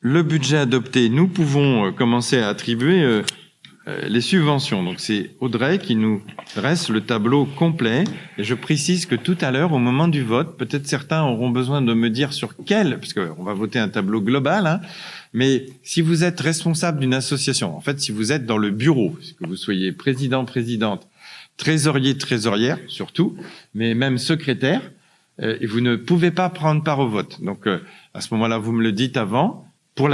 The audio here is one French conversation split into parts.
le budget adopté, nous pouvons commencer à attribuer les subventions. Donc c'est Audrey qui nous dresse le tableau complet. Et je précise que tout à l'heure, au moment du vote, peut-être certains auront besoin de me dire sur quel, parce qu'on va voter un tableau global, hein, mais si vous êtes responsable d'une association, en fait, si vous êtes dans le bureau, que vous soyez président, présidente, trésorier, trésorière, surtout, mais même secrétaire, et vous ne pouvez pas prendre part au vote. Donc à ce moment-là, vous me le dites avant. Pour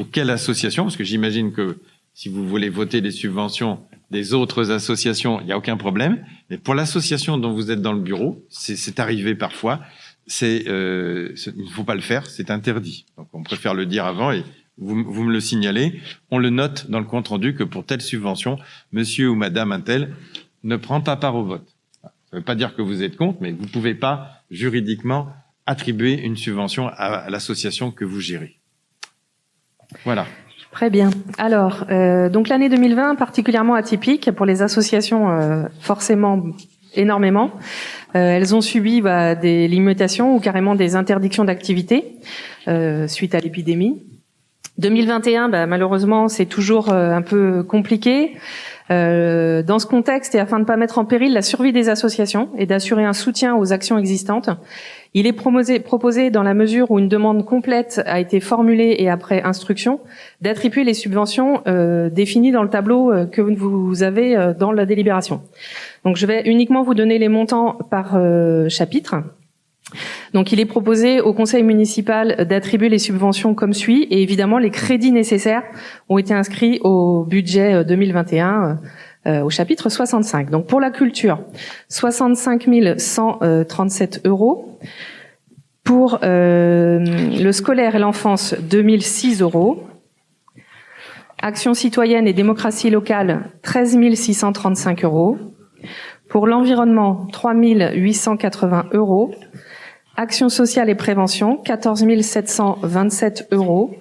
quelle association? Parce que j'imagine que si vous voulez voter les subventions des autres associations, il n'y a aucun problème. Mais pour l'association dont vous êtes dans le bureau, c'est arrivé parfois, il ne faut pas le faire, c'est interdit. Donc on préfère le dire avant et vous me le signalez. On le note dans le compte-rendu que pour telle subvention, monsieur ou madame un tel ne prend pas part au vote. Ça ne veut pas dire que vous êtes contre, mais vous ne pouvez pas juridiquement attribuer une subvention à l'association que vous gérez. Voilà. Très bien. Alors, donc l'année 2020 particulièrement atypique pour les associations, forcément énormément. Elles ont subi des limitations ou carrément des interdictions d'activité suite à l'épidémie. 2021, malheureusement, c'est toujours un peu compliqué. Dans ce contexte et afin de ne pas mettre en péril la survie des associations et d'assurer un soutien aux actions existantes, il est proposé, dans la mesure où une demande complète a été formulée et après instruction, d'attribuer les subventions définies dans le tableau que vous avez dans la délibération. Donc je vais uniquement vous donner les montants par chapitre. Donc il est proposé au conseil municipal d'attribuer les subventions comme suit, et évidemment les crédits nécessaires ont été inscrits au budget 2021 au chapitre 65. Donc pour la culture, 65 137 €. Pour le scolaire et l'enfance, 2006 €. Action citoyenne et démocratie locale, 13 635 €. Pour l'environnement, 3 880 €. Action sociale et prévention, 14 727 €.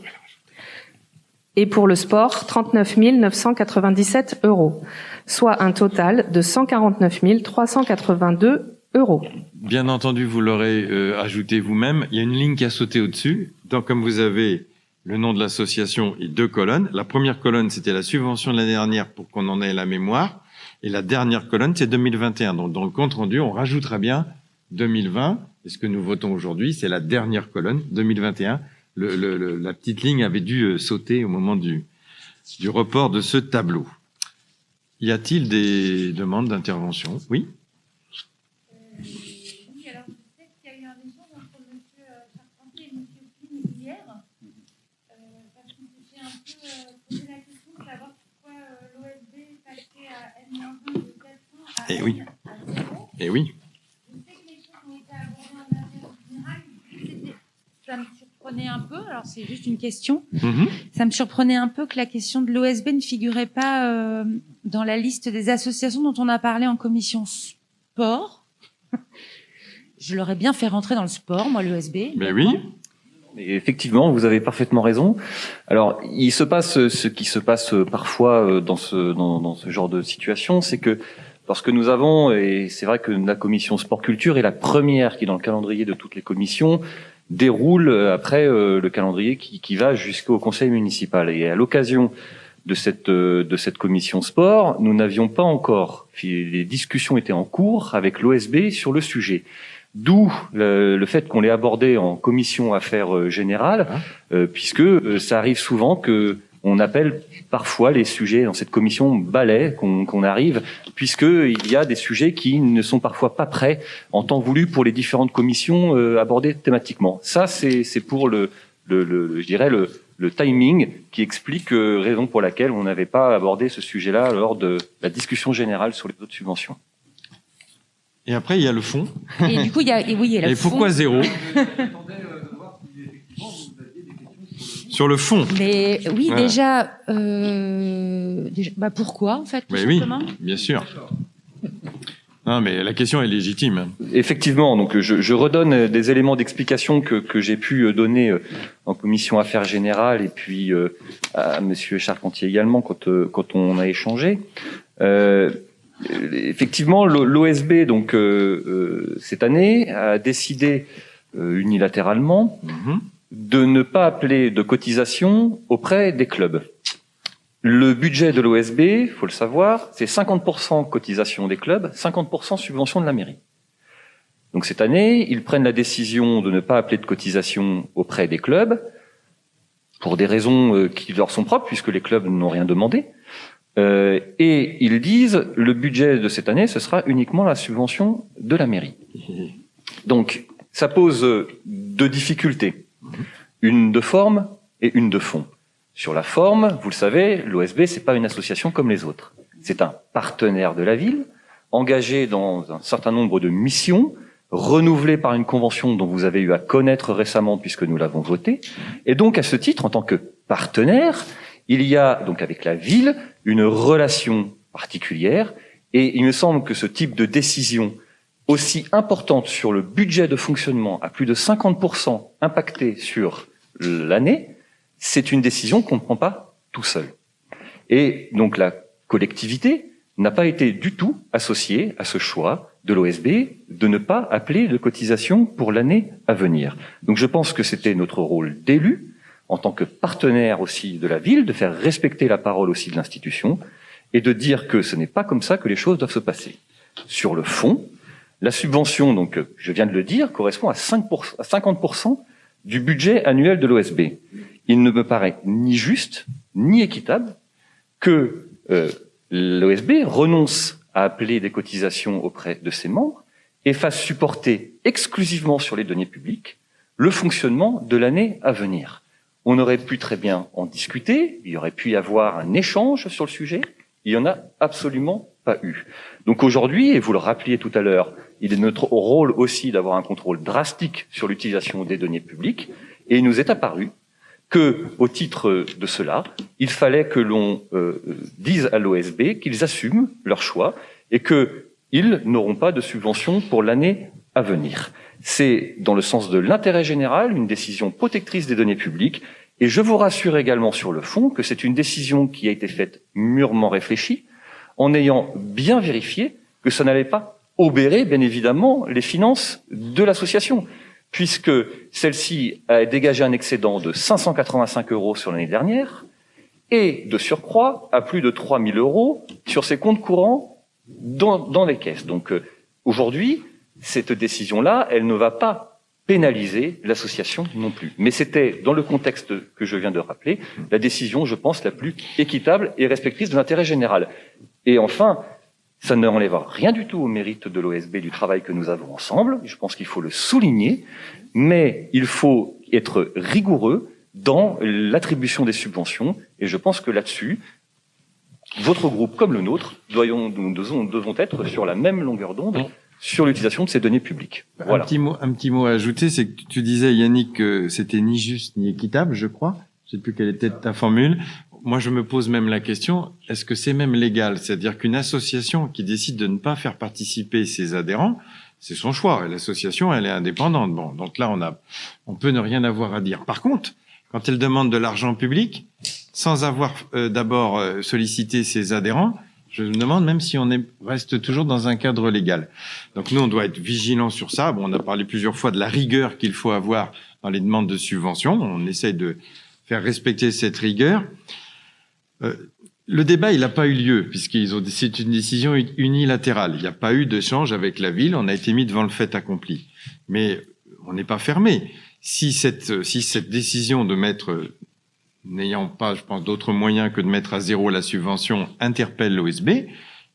Et pour le sport, 39 997 €. Soit un total de 149 382 €. Bien entendu, vous l'aurez ajouté vous-même. Il y a une ligne qui a sauté au-dessus. Donc, comme vous avez le nom de l'association et 2 colonnes, la première colonne, c'était la subvention de l'année dernière pour qu'on en ait la mémoire. Et la dernière colonne, c'est 2021. Donc, dans le compte-rendu, on rajoutera bien 2020. Et ce que nous votons aujourd'hui, c'est la dernière colonne, 2021. La petite ligne avait dû sauter au moment du report de ce tableau. Y a-t-il des demandes d'intervention? Oui. Oui, alors je sais qu'il y a eu un échange entre M. Charpentier et M. Pline hier, parce qu'il s'était un peu posé la question de savoir pourquoi l'OSB passait à N-1 de 400 à Eh oui. à 0. Eh oui. Je sais que les choses ont été abordées en affaires générales. Ça me surprenait un peu, alors c'est juste une question, ça me surprenait un peu que la question de l'OSB ne figurait pas dans la liste des associations dont on a parlé en commission sport. Je l'aurais bien fait rentrer dans le sport, moi, l'OSB. Ben oui. Et effectivement, vous avez parfaitement raison. Alors, il se passe ce qui se passe parfois dans ce genre de situation, c'est que lorsque nous avons, et c'est vrai que la commission sport-culture est la première qui, dans le calendrier de toutes les commissions, déroule après le calendrier qui va jusqu'au conseil municipal. Et à l'occasion de cette commission sport, nous n'avions pas encore, les discussions étaient en cours avec l'OSB sur le sujet. D'où le fait qu'on l'ait abordé en commission affaires générales, puisque ça arrive souvent que on appelle parfois les sujets dans cette commission balai qu'on arrive, puisque il y a des sujets qui ne sont parfois pas prêts en temps voulu pour les différentes commissions abordées thématiquement. Ça, c'est pour je dirais le timing qui explique raison pour laquelle on n'avait pas abordé ce sujet-là lors de la discussion générale sur les autres subventions. Et après, il y a le fond. Et du coup, il y a le Et pourquoi fond. 0? Sur le fond. Mais oui, Voilà. déjà, pourquoi, en fait, tout Mais oui, simplement bien sûr. Non, mais la question est légitime. Effectivement, donc je redonne des éléments d'explication que j'ai pu donner en commission affaires générales et puis à Monsieur Charpentier également quand on a échangé. Effectivement, l'OSB donc cette année a décidé unilatéralement de ne pas appeler de cotisation auprès des clubs. Le budget de l'OSB, faut le savoir, c'est 50% cotisation des clubs, 50% subvention de la mairie. Donc cette année, ils prennent la décision de ne pas appeler de cotisation auprès des clubs, pour des raisons qui leur sont propres, puisque les clubs n'ont rien demandé. Et ils disent, le budget de cette année, ce sera uniquement la subvention de la mairie. Donc, ça pose deux difficultés. Une de forme et une de fond. Sur la forme, vous le savez, l'OSB, c'est pas une association comme les autres. C'est un partenaire de la ville, engagé dans un certain nombre de missions, renouvelé par une convention dont vous avez eu à connaître récemment puisque nous l'avons votée. Et donc, à ce titre, en tant que partenaire, il y a donc avec la ville une relation particulière. Et il me semble que ce type de décision aussi importante sur le budget de fonctionnement, à plus de 50% impacté sur l'année, c'est une décision qu'on ne prend pas tout seul. Et donc la collectivité n'a pas été du tout associée à ce choix de l'OSB de ne pas appeler de cotisation pour l'année à venir. Donc je pense que c'était notre rôle d'élu, en tant que partenaire aussi de la ville, de faire respecter la parole aussi de l'institution et de dire que ce n'est pas comme ça que les choses doivent se passer. Sur le fond, la subvention, donc je viens de le dire, correspond à 50% du budget annuel de l'OSB. Il ne me paraît ni juste, ni équitable que l'OSB renonce à appeler des cotisations auprès de ses membres et fasse supporter exclusivement sur les deniers publics le fonctionnement de l'année à venir. On aurait pu très bien en discuter, il y aurait pu y avoir un échange sur le sujet, il n'y en a absolument pas eu. Donc aujourd'hui, et vous le rappeliez tout à l'heure, il est notre rôle aussi d'avoir un contrôle drastique sur l'utilisation des deniers publics, et il nous est apparu que, au titre de cela, il fallait que l'on dise à l'OSB qu'ils assument leur choix et qu'ils n'auront pas de subvention pour l'année à venir. C'est, dans le sens de l'intérêt général, une décision protectrice des deniers publics. Et je vous rassure également sur le fond que c'est une décision qui a été faite mûrement réfléchie, en ayant bien vérifié que ça n'allait pas obérer, bien évidemment, les finances de l'association, puisque celle-ci a dégagé un excédent de 585 € sur l'année dernière, et de surcroît, à plus de 3 000 € sur ses comptes courants dans les caisses. Donc aujourd'hui, cette décision-là, elle ne va pas pénaliser l'association non plus. Mais c'était, dans le contexte que je viens de rappeler, la décision, je pense, la plus équitable et respectrice de l'intérêt général. Et enfin, ça ne enlève rien du tout au mérite de l'OSB du travail que nous avons ensemble. Je pense qu'il faut le souligner, mais il faut être rigoureux dans l'attribution des subventions. Et je pense que là-dessus, votre groupe comme le nôtre, nous devons être sur la même longueur d'onde sur l'utilisation de ces données publiques. Voilà. Un petit mot à ajouter, c'est que tu disais, Yannick, que c'était ni juste ni équitable, je crois. Je sais plus quelle était ta formule. Moi, je me pose même la question, est-ce que c'est même légal? C'est-à-dire qu'une association qui décide de ne pas faire participer ses adhérents, c'est son choix. L'association, elle est indépendante. Bon, donc là, on peut ne rien avoir à dire. Par contre, quand elle demande de l'argent public, sans avoir d'abord sollicité ses adhérents, je me demande même si reste toujours dans un cadre légal. Donc nous, on doit être vigilants sur ça. Bon, on a parlé plusieurs fois de la rigueur qu'il faut avoir dans les demandes de subventions. On essaye de faire respecter cette rigueur. Le débat, il n'a pas eu lieu, c'est une décision unilatérale. Il n'y a pas eu d'échange avec la ville, on a été mis devant le fait accompli. Mais on n'est pas fermé. Si cette décision de mettre, n'ayant pas, je pense, d'autres moyens que de mettre à zéro la subvention, interpelle l'OSB,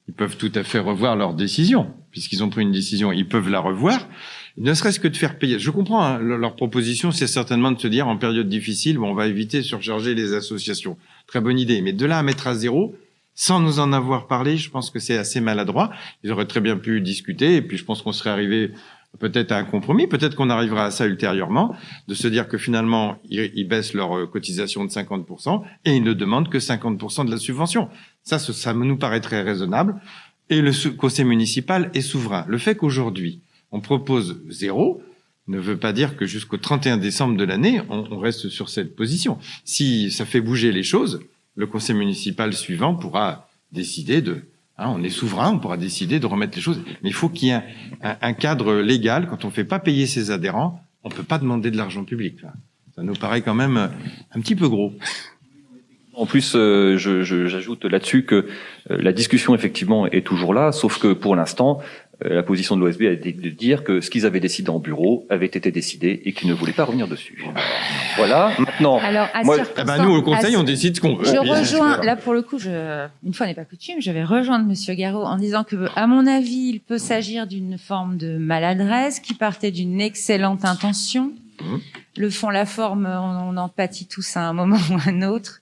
ils peuvent tout à fait revoir leur décision. Puisqu'ils ont pris une décision, ils peuvent la revoir. Ne serait-ce que de faire payer. Je comprends, hein, leur proposition, c'est certainement de se dire, en période difficile, bon, on va éviter de surcharger les associations. Très bonne idée. Mais de là à mettre à zéro, sans nous en avoir parlé, je pense que c'est assez maladroit. Ils auraient très bien pu discuter, et puis je pense qu'on serait arrivé peut-être à un compromis, peut-être qu'on arrivera à ça ultérieurement, de se dire que finalement, ils baissent leur cotisation de 50%, et ils ne demandent que 50% de la subvention. Ça nous paraît très raisonnable, et le conseil municipal est souverain. Le fait qu'aujourd'hui, on propose zéro ne veut pas dire que jusqu'au 31 décembre de l'année, on reste sur cette position. Si ça fait bouger les choses, le conseil municipal suivant pourra décider on est souverain, on pourra décider de remettre les choses. Mais il faut qu'il y ait un cadre légal. Quand on ne fait pas payer ses adhérents, on ne peut pas demander de l'argent public. Ça nous paraît quand même un petit peu gros. En plus, j'ajoute là-dessus que la discussion effectivement est toujours là, sauf que pour l'instant, la position de l'OSB a été de dire que ce qu'ils avaient décidé en bureau avait été décidé et qu'ils ne voulaient pas revenir dessus. Voilà. Maintenant, alors, nous au Conseil, on décide ce qu'on veut. Je rejoins. Là, pour le coup, une fois n'est pas coutume, je vais rejoindre Monsieur Garot en disant que, à mon avis, il peut s'agir d'une forme de maladresse qui partait d'une excellente intention. Le fond, la forme, on en pâtit tous à un moment ou à un autre.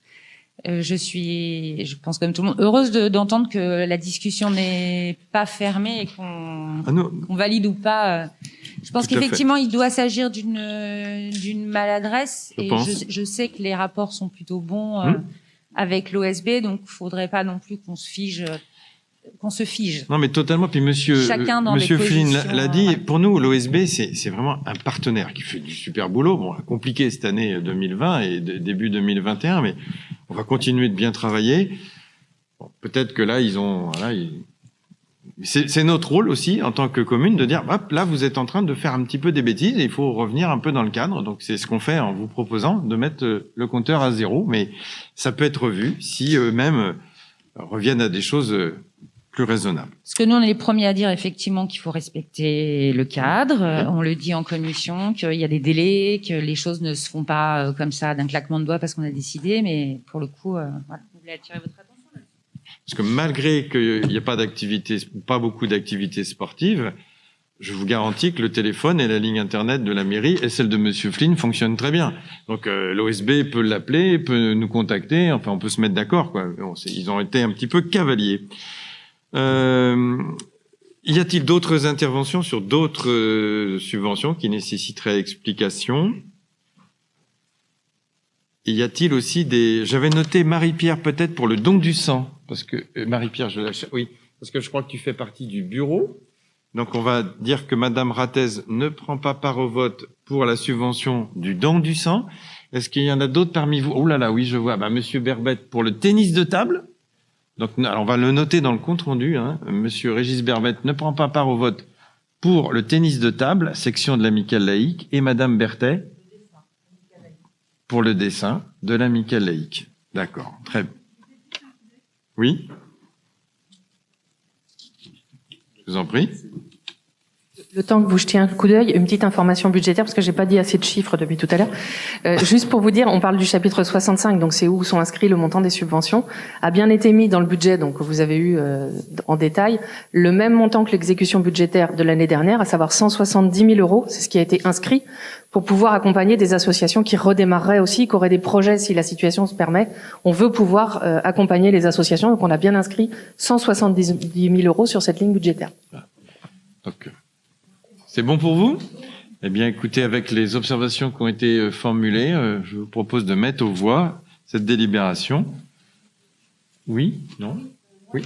Je pense comme tout le monde, heureuse d'entendre que la discussion n'est pas fermée et qu'on valide ou pas. Je pense qu'effectivement, il doit s'agir d'une maladresse. Je sais que les rapports sont plutôt bons avec l'OSB, donc il faudrait pas non plus qu'on se fige. Non, mais totalement. Puis Monsieur Flynn l'a dit. Pour nous, l'OSB, c'est vraiment un partenaire qui fait du super boulot. Bon, compliqué cette année 2020 et début 2021, mais on va continuer de bien travailler. Bon, peut-être que là, c'est notre rôle aussi en tant que commune de dire, hop, là, vous êtes en train de faire un petit peu des bêtises et il faut revenir un peu dans le cadre. Donc, c'est ce qu'on fait en vous proposant de mettre le compteur à 0, mais ça peut être revu si eux-mêmes reviennent à des choses plus raisonnable. Parce que nous, on est les premiers à dire effectivement qu'il faut respecter le cadre. On le dit en commission, qu'il y a des délais, que les choses ne se font pas comme ça d'un claquement de doigts parce qu'on a décidé. Mais pour le coup, voilà. Vous voulez attirer votre attention là-dessus ? Parce que malgré qu'il n'y ait pas pas beaucoup d'activités sportives, je vous garantis que le téléphone et la ligne internet de la mairie et celle de Monsieur Flynn fonctionnent très bien. Donc l'OSB peut l'appeler, peut nous contacter. Enfin, on peut se mettre d'accord, quoi. Bon, ils ont été un petit peu cavaliers. Y a-t-il d'autres interventions sur d'autres subventions qui nécessiteraient explication? Y a-t-il aussi j'avais noté Marie-Pierre peut-être pour le don du sang, parce que Marie-Pierre, oui, parce que je crois que tu fais partie du bureau. Donc on va dire que Madame Rattez ne prend pas part au vote pour la subvention du don du sang. Est-ce qu'il y en a d'autres parmi vous? Oh là là, oui, je vois. Monsieur Berbette pour le tennis de table. Donc, alors on va le noter dans le compte-rendu. Monsieur Régis Berbette ne prend pas part au vote pour le tennis de table, section de l'amicale laïque, et Madame Berthet pour le dessin de l'amicale laïque. D'accord, très bien. Oui? Je vous en prie. Le temps que vous jetiez un coup d'œil, une petite information budgétaire, parce que j'ai pas dit assez de chiffres depuis tout à l'heure. Juste pour vous dire, on parle du chapitre 65, donc c'est où sont inscrits le montant des subventions, a bien été mis dans le budget, donc que vous avez eu en détail, le même montant que l'exécution budgétaire de l'année dernière, à savoir 170 000 euros, c'est ce qui a été inscrit, pour pouvoir accompagner des associations qui redémarreraient aussi, qui auraient des projets si la situation se permet. On veut pouvoir accompagner les associations, donc on a bien inscrit 170 000 euros sur cette ligne budgétaire. Donc, c'est bon pour vous? Eh bien, écoutez, avec les observations qui ont été formulées, je vous propose de mettre aux voix cette délibération. Oui? Non? Oui?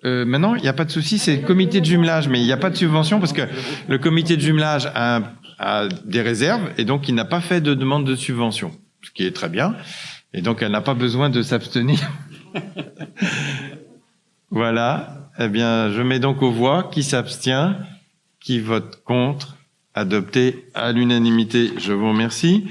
Maintenant, il n'y a pas de souci, c'est le comité de jumelage, mais il n'y a pas de subvention parce que le comité de jumelage a des réserves et donc il n'a pas fait de demande de subvention, ce qui est très bien. Et donc, elle n'a pas besoin de s'abstenir. Voilà. Eh bien, je mets donc aux voix qui s'abstient, qui vote contre, adopté à l'unanimité. Je vous remercie.